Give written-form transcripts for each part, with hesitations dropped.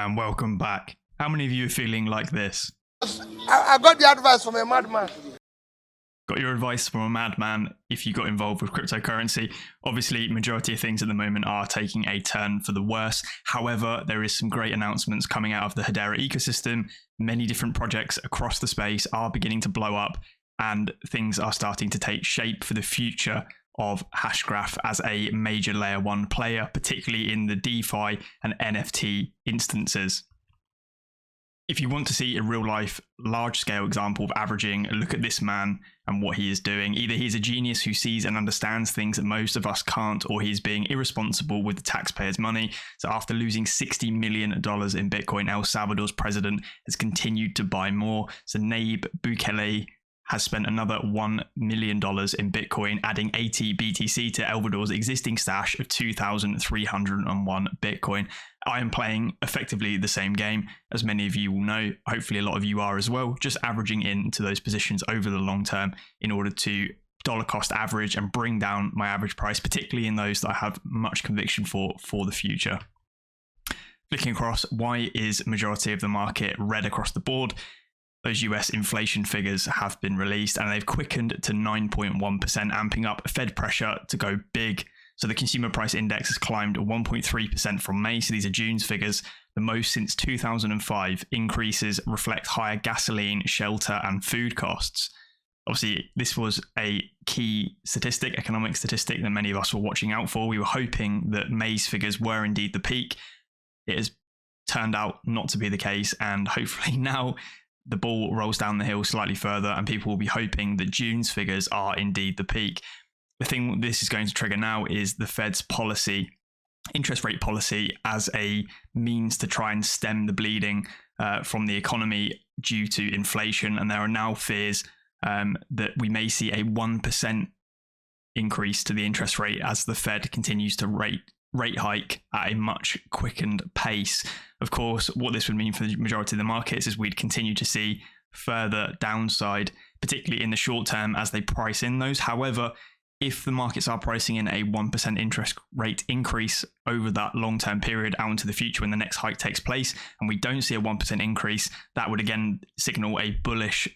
and welcome back. How many of you are feeling like this? I got the advice from a madman. Got your advice from a madman if you got involved with cryptocurrency. Obviously, majority of things at the moment are taking a turn for the worse. However, there is some great announcements coming out of the Hedera ecosystem. Many different projects across the space are beginning to blow up, and things are starting to take shape for the future of Hashgraph as a major layer 1 player, particularly in the DeFi and NFT instances. If you want to see a real life, large scale example of averaging, look at this man and what he is doing. Either he's a genius who sees and understands things that most of us can't, or he's being irresponsible with the taxpayers' money. So after losing $60 million in Bitcoin, El Salvador's president has continued to buy more. So 𝗟𝗜𝗡𝗦𝗧𝗔𝗠𝗡𝗥 has spent another $1 million in Bitcoin, adding 80 BTC to El Salvador's existing stash of 2,301 Bitcoin. I am playing effectively the same game, as many of you will know. Hopefully a lot of you are as well, just averaging into those positions over the long term in order to dollar cost average and bring down my average price, particularly in those that I have much conviction for the future. Flicking across, why is majority of the market red across the board? Those US inflation figures have been released and they've quickened to 9.1%, amping up Fed pressure to go big. So the consumer price index has climbed 1.3% from May. So these are June's figures, the most since 2005. Increases reflect higher gasoline, shelter, and food costs. Obviously, this was a key statistic, economic statistic that many of us were watching out for. We were hoping that May's figures were indeed the peak. It has turned out not to be the case, and hopefully now the ball rolls down the hill slightly further and people will be hoping that June's figures are indeed the peak. The thing this is going to trigger now is the Fed's policy, interest rate policy, as a means to try and stem the bleeding from the economy due to inflation. And there are now fears that we may see a 1% increase to the interest rate as the Fed continues to rate hike at a much quickened pace. Of course, what this would mean for the majority of the markets is we'd continue to see further downside, particularly in the short term as they price in those. However, if the markets are pricing in a 1% interest rate increase over that long-term period out into the future when the next hike takes place, and we don't see a 1% increase, that would again signal a bullish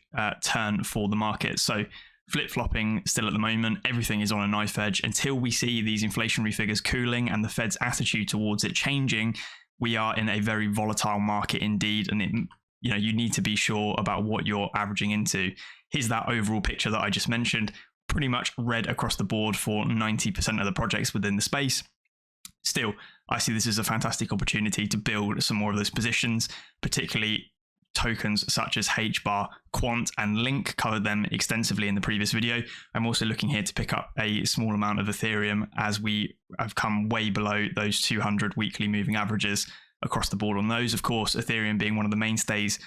turn for the market. So flip-flopping still at the moment, everything is on a knife edge. Until we see these inflationary figures cooling and the Fed's attitude towards it changing, we are in a very volatile market indeed, and you need to be sure about what you're averaging into. Here's that overall picture that I just mentioned, pretty much red across the board for 90% of the projects within the space. Still, I see this as a fantastic opportunity to build some more of those positions, particularly tokens such as HBAR, Quant, and Link. Covered them extensively in the previous video. I'm also looking here to pick up a small amount of Ethereum as we have come way below those 200 weekly moving averages across the board on those. Of course, Ethereum being one of the mainstays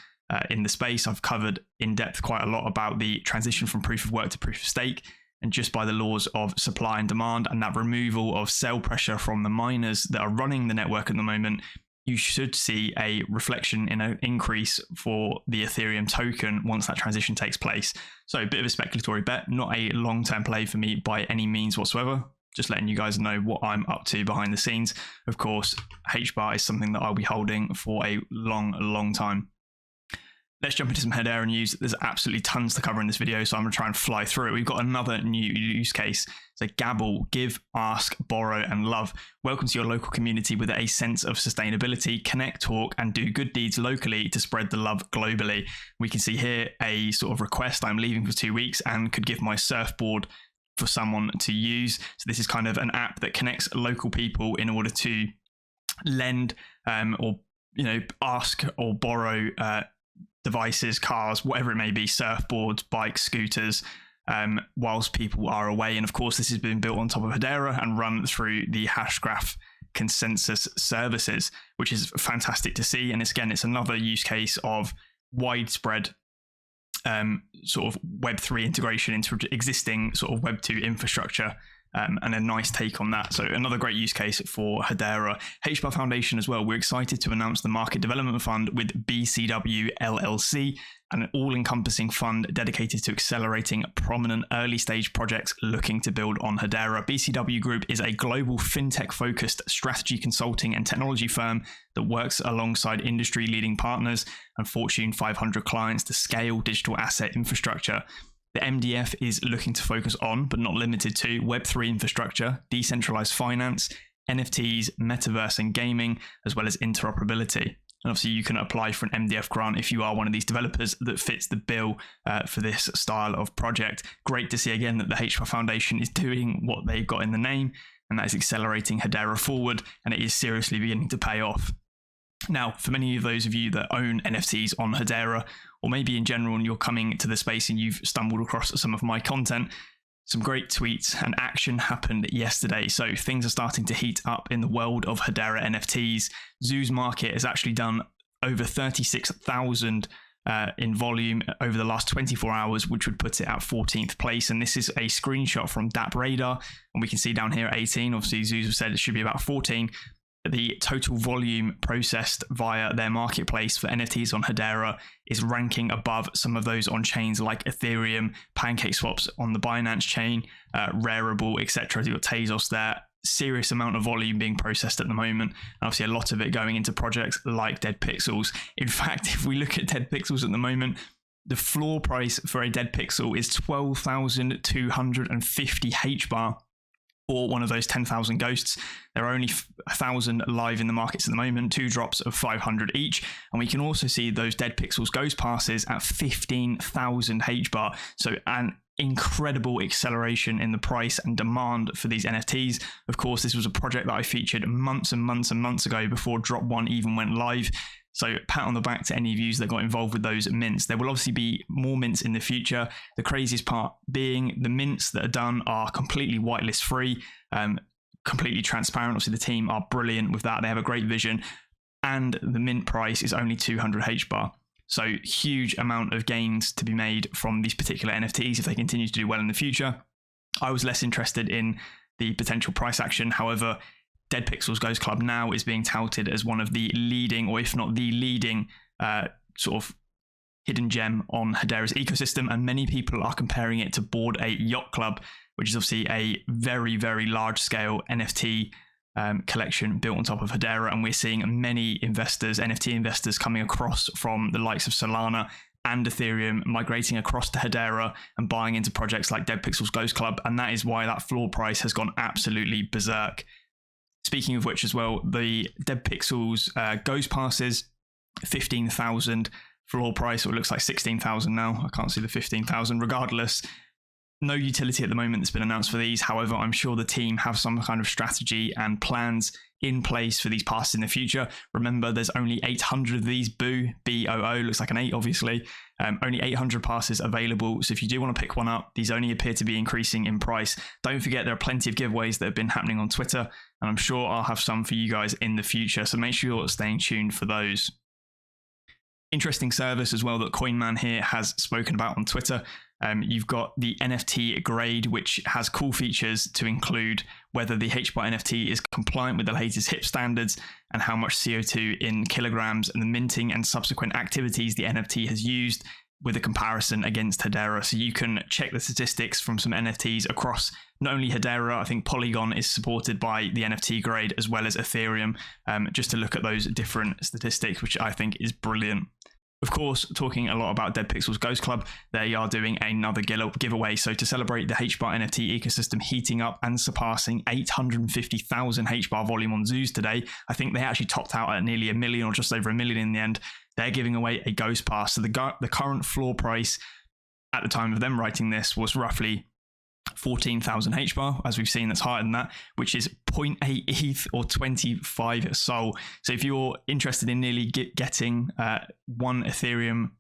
in the space. I've covered in depth quite a lot about the transition from proof of work to proof of stake, and just by the laws of supply and demand and that removal of sell pressure from the miners that are running the network at the moment, you should see a reflection in an increase for the Ethereum token once that transition takes place. So a bit of a speculatory bet, not a long-term play for me by any means whatsoever. Just letting you guys know what I'm up to behind the scenes. Of course, HBAR is something that I'll be holding for a long time. Let's jump into some Hedera news. There's absolutely tons to cover in this video, so I'm going to try and fly through it. We've got another new use case. So GABL, give, ask, borrow, and love. Welcome to your local community with a sense of sustainability. Connect, talk, and do good deeds locally to spread the love globally. We can see here a sort of request. I'm leaving for 2 weeks and could give my surfboard for someone to use. So this is kind of an app that connects local people in order to lend or ask or borrow devices, cars, whatever it may be, surfboards, bikes, scooters, whilst people are away. And of course, this has been built on top of Hedera and run through the Hashgraph consensus services, which is fantastic to see. And it's another use case of widespread sort of Web3 integration into existing sort of Web2 infrastructure and a nice take on that. So another great use case for Hedera. HBAR Foundation as well. We're excited to announce the Market Development Fund with BCW LLC, an all-encompassing fund dedicated to accelerating prominent early-stage projects looking to build on Hedera. BCW Group is a global fintech-focused strategy consulting and technology firm that works alongside industry-leading partners and Fortune 500 clients to scale digital asset infrastructure. The MDF is looking to focus on, but not limited to, Web3 infrastructure, decentralized finance, NFTs, metaverse and gaming, as well as interoperability. And obviously you can apply for an MDF grant if you are one of these developers that fits the bill for this style of project. Great to see again that the HBAR Foundation is doing what they've got in the name, and that is accelerating Hedera forward, and it is seriously beginning to pay off. Now, for many of those of you that own NFTs on Hedera, or maybe in general, and you're coming to the space and you've stumbled across some of my content, some great tweets and action happened yesterday. So things are starting to heat up in the world of Hedera NFTs. Zoo's market has actually done over 36,000 in volume over the last 24 hours, which would put it at 14th place. And this is a screenshot from DAP Radar. And we can see down here 18. Obviously, Zoos have said it should be about 14. The total volume processed via their marketplace for NFTs on Hedera is ranking above some of those on chains like Ethereum, PancakeSwaps on the Binance chain, Rarible, etc. You've got Tezos there. Serious amount of volume being processed at the moment. And obviously, a lot of it going into projects like Dead Pixels. In fact, if we look at Dead Pixels at the moment, the floor price for a Dead Pixel is 12,250 HBAR. Or one of those 10,000 ghosts. There are only 1,000 live in the markets at the moment, 2 drops of 500 each. And we can also see those Dead Pixels ghost passes at 15,000 HBAR. So an incredible acceleration in the price and demand for these NFTs. Of course, this was a project that I featured months and months and months ago before Drop 1 even went live. So pat on the back to any of you that got involved with those mints. There will obviously be more mints in the future. The craziest part being the mints that are done are completely whitelist free, completely transparent. Obviously the team are brilliant with that. They have a great vision, and the mint price is only 200 HBAR. So huge amount of gains to be made from these particular NFTs if they continue to do well in the future. I was less interested in the potential price action. However, Dead Pixels Ghost Club now is being touted as one of the leading, or if not the leading, sort of hidden gem on Hedera's ecosystem, and many people are comparing it to Bored Ape Yacht Club, which is obviously a very, very large-scale NFT collection built on top of Hedera, and we're seeing many investors, NFT investors, coming across from the likes of Solana and Ethereum, migrating across to Hedera and buying into projects like Dead Pixels Ghost Club, and that is why that floor price has gone absolutely berserk. Speaking of which as well, the Dead Pixels Ghost passes, 15,000 floor price, or it looks like 16,000 now. I can't see the 15,000. Regardless, no utility at the moment that's been announced for these. However, I'm sure the team have some kind of strategy and plans in place for these passes in the future. Remember, there's only 800 of these. B-O-O, looks like an 8 obviously. Only 800 passes available. So if you do want to pick one up, these only appear to be increasing in price. Don't forget, there are plenty of giveaways that have been happening on Twitter, and I'm sure I'll have some for you guys in the future. So make sure you're staying tuned for those. Interesting service as well that CoinMan here has spoken about on Twitter. You've got the NFT grade, which has cool features to include whether the HBAR NFT is compliant with the latest HIP standards and how much CO2 in kilograms, and the minting and subsequent activities the NFT has used with a comparison against Hedera. So you can check the statistics from some NFTs across not only Hedera, I think Polygon is supported by the NFT grade, as well as Ethereum, just to look at those different statistics, which I think is brilliant. Of course, talking a lot about Dead Pixels Ghost Club, they are doing another giveaway. So to celebrate the HBAR NFT ecosystem heating up and surpassing 850,000 HBAR volume on Zoos today, I think they actually topped out at nearly 1 million, or just over 1 million in the end. They're giving away a Ghost Pass. So the current floor price at the time of them writing this was roughly 14,000 HBAR. As we've seen, that's higher than that, which is 0.8 ETH or 25 SOL. So if you're interested in nearly getting 1 Ethereum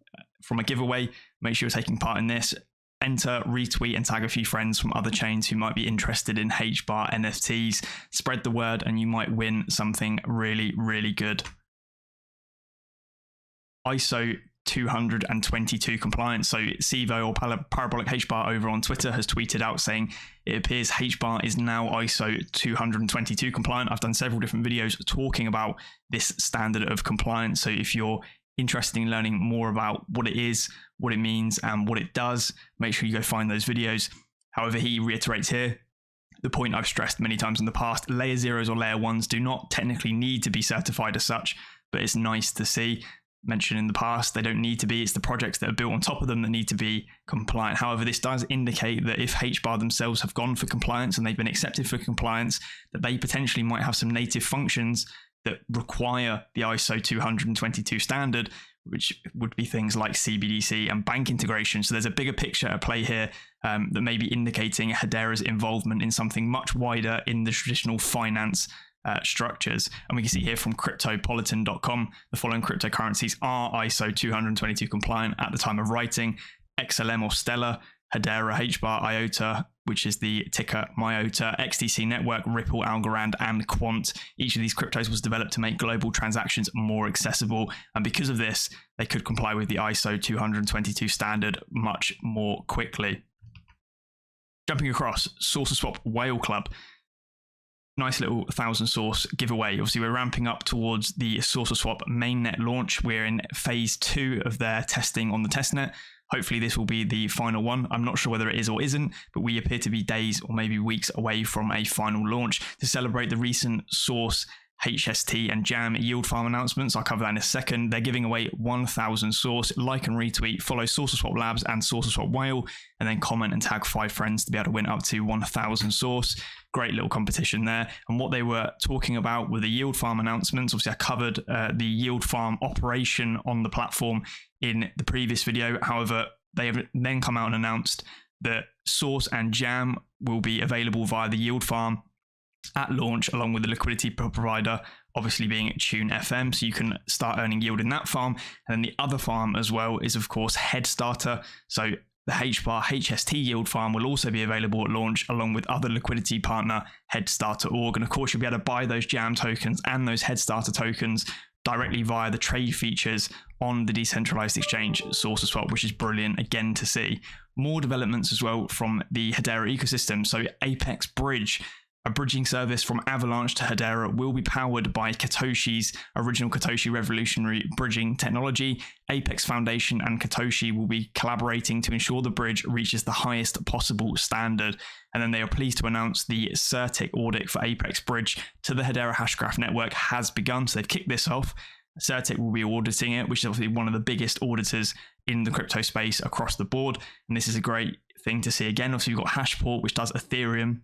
from a giveaway, make sure you're taking part in this. Enter, retweet, and tag a few friends from other chains who might be interested in HBAR NFTs. Spread the word and you might win something really, really good. ISO 222 compliant. So CEVO, or Parabolic HBAR, over on Twitter has tweeted out saying it appears HBAR is now ISO 222 compliant. I've done several different videos talking about this standard of compliance. So if you're interested in learning more about what it is, what it means, and what it does, make sure you go find those videos. However, he reiterates here the point I've stressed many times in the past: layer zeros or layer ones do not technically need to be certified as such, but it's nice to see. Mentioned in the past, they don't need to be. It's the projects that are built on top of them that need to be compliant. However, this does indicate that if HBAR themselves have gone for compliance and they've been accepted for compliance, that they potentially might have some native functions that require the ISO 222 standard, which would be things like CBDC and bank integration. So there's a bigger picture at play here that may be indicating Hedera's involvement in something much wider in the traditional finance structures. And we can see here from 𝗥𝗘𝗙𝗙𝗥𝗥𝗔𝗟𝗦, the following cryptocurrencies are ISO 222 compliant at the time of writing: XLM or Stellar, Hedera, HBAR, IOTA, which is the ticker MIOTA, XTC Network, Ripple, Algorand, and Quant. Each of these cryptos was developed to make global transactions more accessible, and because of this, they could comply with the ISO 222 standard much more quickly. Jumping across, SAUCERSWAP Whale Club. Nice little 1,000 source giveaway. Obviously, we're ramping up towards the SAUCERSWAP mainnet launch. We're in phase 2 of their testing on the testnet. Hopefully this will be the final one. I'm not sure whether it is or isn't, but we appear to be days or maybe weeks away from a final launch. To celebrate the recent Source, HST, and Jam yield farm announcements, I'll cover that in a second. They're giving away 1,000 source. Like and retweet, follow SAUCERSWAP Labs and SAUCERSWAP Whale, and then comment and tag 5 friends to be able to win up to 1,000 source. Great little competition there. And what they were talking about were the yield farm announcements. Obviously, I covered the yield farm operation on the platform in the previous video. However, they have then come out and announced that Source and Jam will be available via the yield farm at launch, along with the liquidity provider, obviously being Tune FM, so you can start earning yield in that farm. And then the other farm as well is, of course, Headstarter. So the HBAR HST yield farm will also be available at launch, along with other liquidity partner Headstarter.org. And of course, you'll be able to buy those Jam tokens and those Headstarter tokens directly via the trade features on the decentralized exchange SAUCERSWAP, which is brilliant again to see. More developments as well from the Hedera ecosystem. So Apex Bridge, a bridging service from Avalanche to Hedera, will be powered by Katoshi's original Katoshi revolutionary bridging technology. Apex Foundation and Katoshi will be collaborating to ensure the bridge reaches the highest possible standard. And then they are pleased to announce the CertiK audit for Apex Bridge to the Hedera Hashgraph network has begun. So they've kicked this off. CertiK will be auditing it, which is obviously one of the biggest auditors in the crypto space across the board. And this is a great thing to see again. Obviously, you've got Hashport, which does Ethereum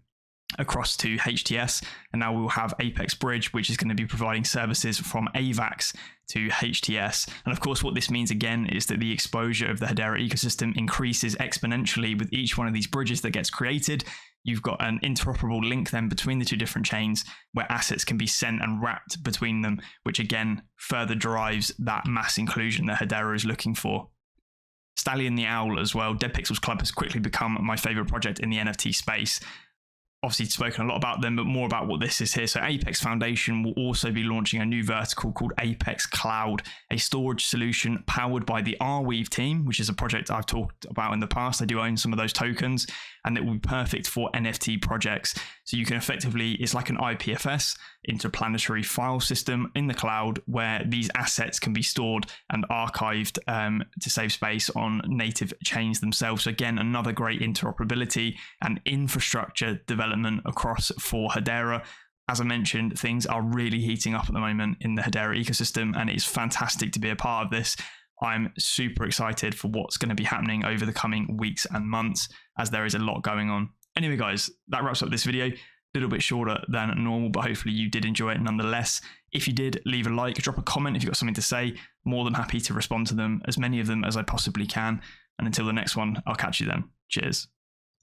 across to HTS, and now we'll have Apex Bridge, which is going to be providing services from AVAX to HTS. And of course, what this means again is that the exposure of the Hedera ecosystem increases exponentially with each one of these bridges that gets created. You've got an interoperable link then between the two different chains where assets can be sent and wrapped between them, which again further drives that mass inclusion that Hedera is looking for. Stallion the Owl as well. Dead Pixels Club has quickly become my favorite project in the NFT space. Obviously spoken a lot about them, but more about what this is here. So Apex Foundation will also be launching a new vertical called Apex Cloud, a storage solution powered by the Arweave team, which is a project I've talked about in the past. I do own some of those tokens, and it will be perfect for NFT projects. So you can effectively, it's like an IPFS, interplanetary file system in the cloud, where these assets can be stored and archived to save space on native chains themselves. So again, another great interoperability and infrastructure development across for Hedera. As I mentioned, things are really heating up at the moment in the Hedera ecosystem, and it is fantastic to be a part of this. I'm super excited for what's going to be happening over the coming weeks and months, as there is a lot going on. Anyway, guys, that wraps up this video. A little bit shorter than normal, but hopefully you did enjoy it nonetheless. If you did, leave a like, drop a comment if you've got something to say. More than happy to respond to them, as many of them as I possibly can. And until the next one, I'll catch you then. Cheers.